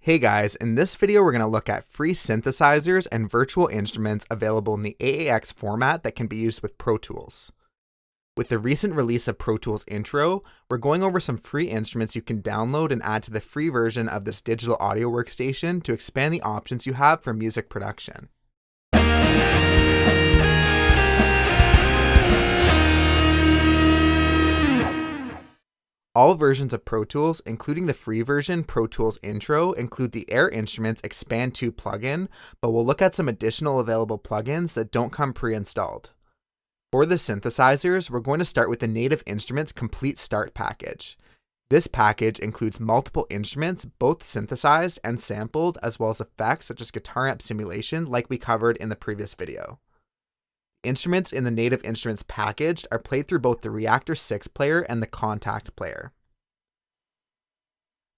Hey guys, in this video we're going to look at free synthesizers and virtual instruments available in the AAX format that can be used with Pro Tools. With the recent release of Pro Tools Intro, we're going over some free instruments you can download and add to the free version of this digital audio workstation to expand the options you have for music production. All versions of Pro Tools, including the free version Pro Tools Intro, include the Air Instruments Expand 2 plugin, but we'll look at some additional available plugins that don't come pre-installed. For the synthesizers, we're going to start with the Native Instruments Complete Start package. This package includes multiple instruments, both synthesized and sampled, as well as effects such as guitar amp simulation like we covered in the previous video. Instruments in the Native Instruments package are played through both the Reactor 6 player and the Contact player.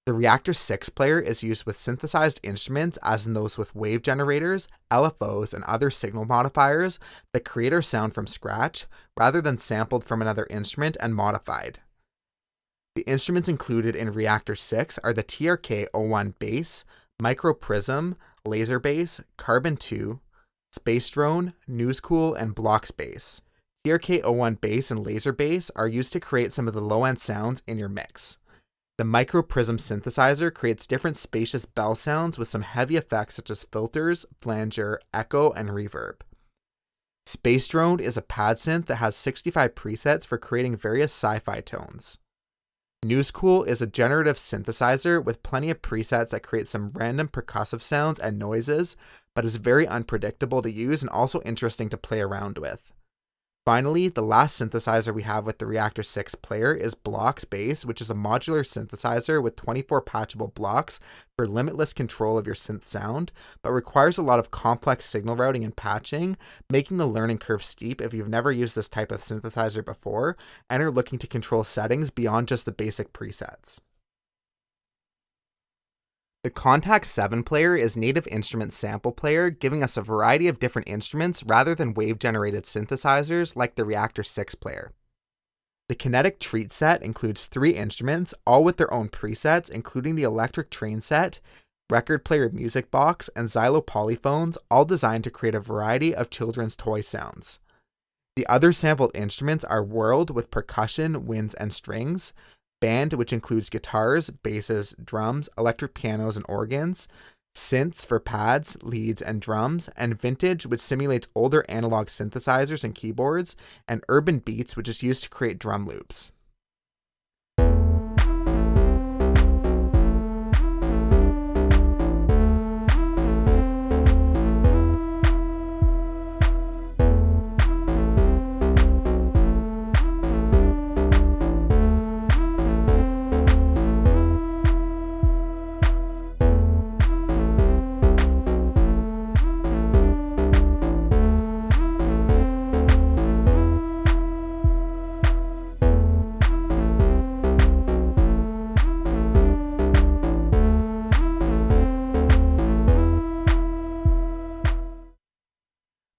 The Reactor 6 player is used with synthesized instruments as in those with wave generators, LFOs, and other signal modifiers that create our sound from scratch, rather than sampled from another instrument and modified. The instruments included in Reactor 6 are the TRK-01 bass, Micro Prism, Laser Bass, Carbon 2, Space Drone, Newscool, and Blocks Bass. TRK-01 bass and laser bass are used to create some of the low-end sounds in your mix. The Micro Prism synthesizer creates different spacious bell sounds with some heavy effects such as filters, flanger, echo, and reverb. Space Drone is a pad synth that has 65 presets for creating various sci-fi tones. Newscool is a generative synthesizer with plenty of presets that create some random percussive sounds and noises, but is very unpredictable to use and also interesting to play around with. Finally, the last synthesizer we have with the Reactor 6 player is Blocks Bass, which is a modular synthesizer with 24 patchable blocks for limitless control of your synth sound, but requires a lot of complex signal routing and patching, making the learning curve steep if you've never used this type of synthesizer before and are looking to control settings beyond just the basic presets. The Contact 7 player is Native Instruments sample player, giving us a variety of different instruments rather than wave-generated synthesizers like the Reactor 6 player. The Kinetic Treat set includes 3 instruments, all with their own presets, including the Electric Train set, Record Player Music Box, and Xylo Polyphones, all designed to create a variety of children's toy sounds. The other sampled instruments are World with percussion, winds, and strings, Band, which includes guitars, basses, drums, electric pianos, and organs, synths for pads, leads, and drums, and Vintage, which simulates older analog synthesizers and keyboards, and Urban Beats, which is used to create drum loops.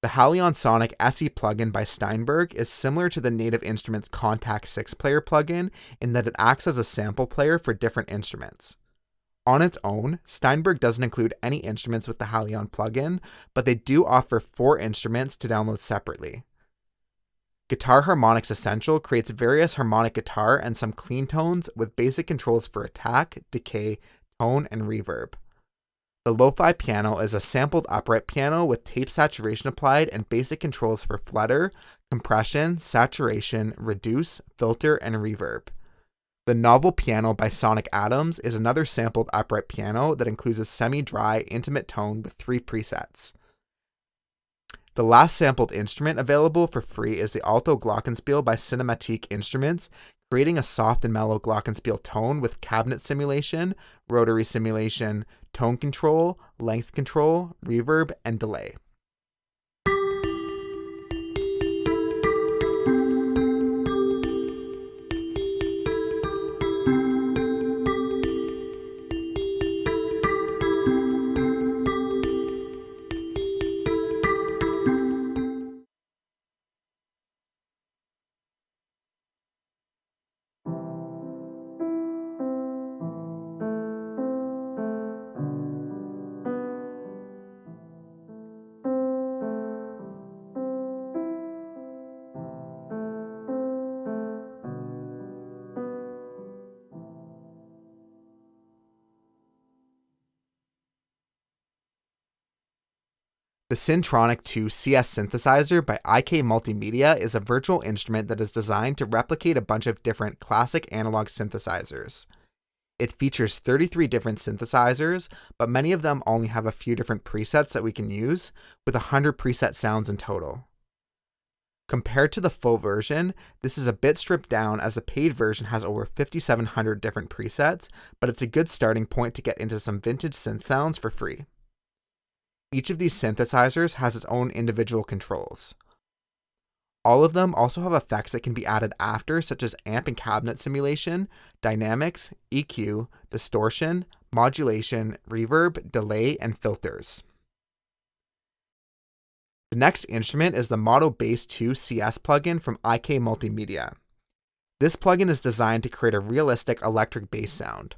The Halion Sonic SE plugin by Steinberg is similar to the Native Instruments Contact 6 player plugin in that it acts as a sample player for different instruments. On its own, Steinberg doesn't include any instruments with the Halion plugin, but they do offer 4 instruments to download separately. Guitar Harmonics Essential creates various harmonic guitar and some clean tones with basic controls for attack, decay, tone, and reverb. The Lo-Fi Piano is a sampled upright piano with tape saturation applied and basic controls for flutter, compression, saturation, reduce, filter, and reverb. The Novel Piano by Sonic Atoms is another sampled upright piano that includes a semi-dry, intimate tone with 3 presets. The last sampled instrument available for free is the Alto Glockenspiel by Cinematique Instruments, creating a soft and mellow glockenspiel tone with cabinet simulation, rotary simulation, tone control, length control, reverb, and delay. The Syntronic 2 CS synthesizer by IK Multimedia is a virtual instrument that is designed to replicate a bunch of different classic analog synthesizers. It features 33 different synthesizers, but many of them only have a few different presets that we can use, with 100 preset sounds in total. Compared to the full version, this is a bit stripped down as the paid version has over 5,700 different presets, but it's a good starting point to get into some vintage synth sounds for free. Each of these synthesizers has its own individual controls. All of them also have effects that can be added after, such as amp and cabinet simulation, dynamics, EQ, distortion, modulation, reverb, delay, and filters. The next instrument is the Moto Bass 2 CS plugin from IK Multimedia. This plugin is designed to create a realistic electric bass sound.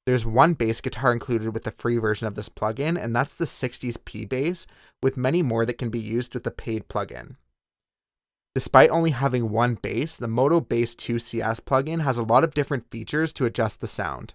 There's one bass guitar included with the free version of this plugin, and that's the 60s P bass, with many more that can be used with the paid plugin. Despite only having one bass, the Moto Bass 2 CS plugin has a lot of different features to adjust the sound.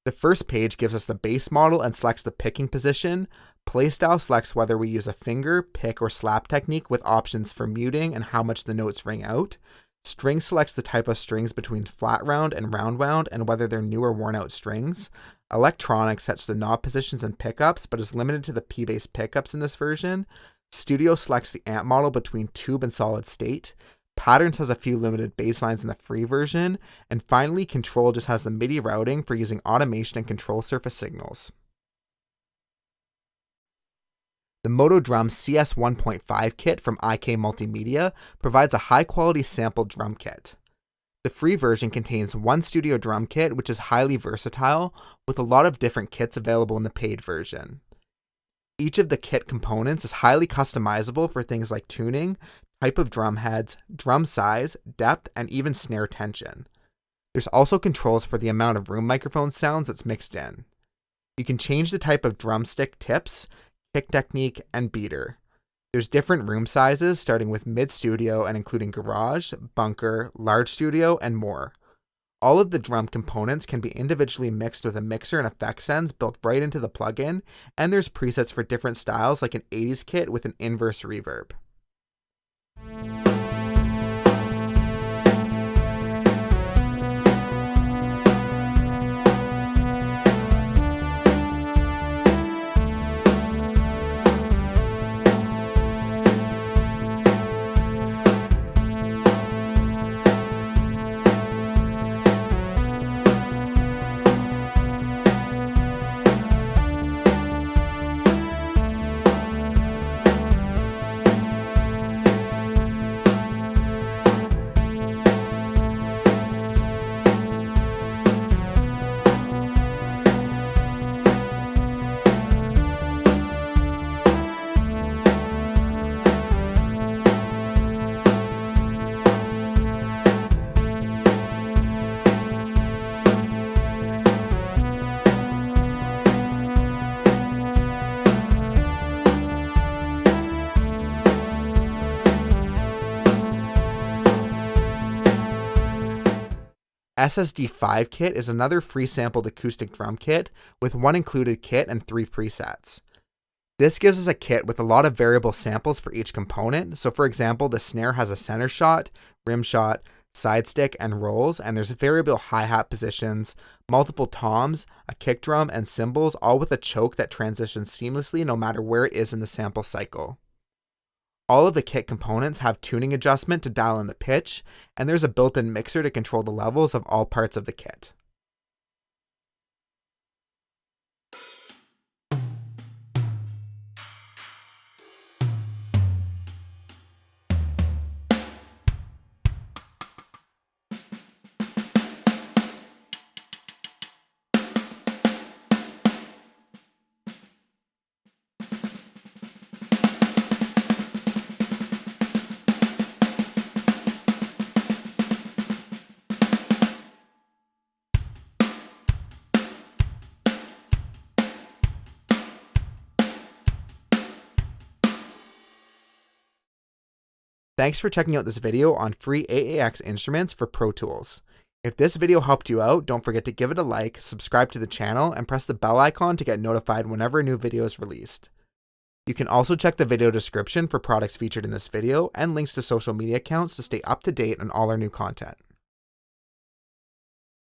The first page gives us the bass model and selects the picking position. Playstyle selects whether we use a finger, pick, or slap technique with options for muting and how much the notes ring out. String selects the type of strings between flat wound and round wound and whether they're new or worn out strings. Electronic sets the knob positions and pickups, but is limited to the P-bass pickups in this version. Studio selects the amp model between tube and solid state. Patterns has a few limited bass lines in the free version. And finally, Control just has the MIDI routing for using automation and control surface signals. The Moto Drum CS 1.5 kit from IK Multimedia provides a high-quality sampled drum kit. The free version contains one studio drum kit, which is highly versatile, with a lot of different kits available in the paid version. Each of the kit components is highly customizable for things like tuning, type of drum heads, drum size, depth, and even snare tension. There's also controls for the amount of room microphone sounds that's mixed in. You can change the type of drumstick tips, kick technique, and beater. There's different room sizes starting with mid-studio and including garage, bunker, large studio, and more. All of the drum components can be individually mixed with a mixer and effect sends built right into the plugin, and there's presets for different styles like an 80s kit with an inverse reverb. SSD5 kit is another free sampled acoustic drum kit with one included kit and 3 presets. This gives us a kit with a lot of variable samples for each component. So for example, the snare has a center shot, rim shot, side stick, and rolls, and there's variable hi-hat positions, multiple toms, a kick drum, and cymbals, all with a choke that transitions seamlessly no matter where it is in the sample cycle. All of the kit components have tuning adjustment to dial in the pitch, and there's a built-in mixer to control the levels of all parts of the kit. Thanks for checking out this video on free AAX instruments for Pro Tools. If this video helped you out, don't forget to give it a like, subscribe to the channel, and press the bell icon to get notified whenever a new video is released. You can also check the video description for products featured in this video and links to social media accounts to stay up to date on all our new content.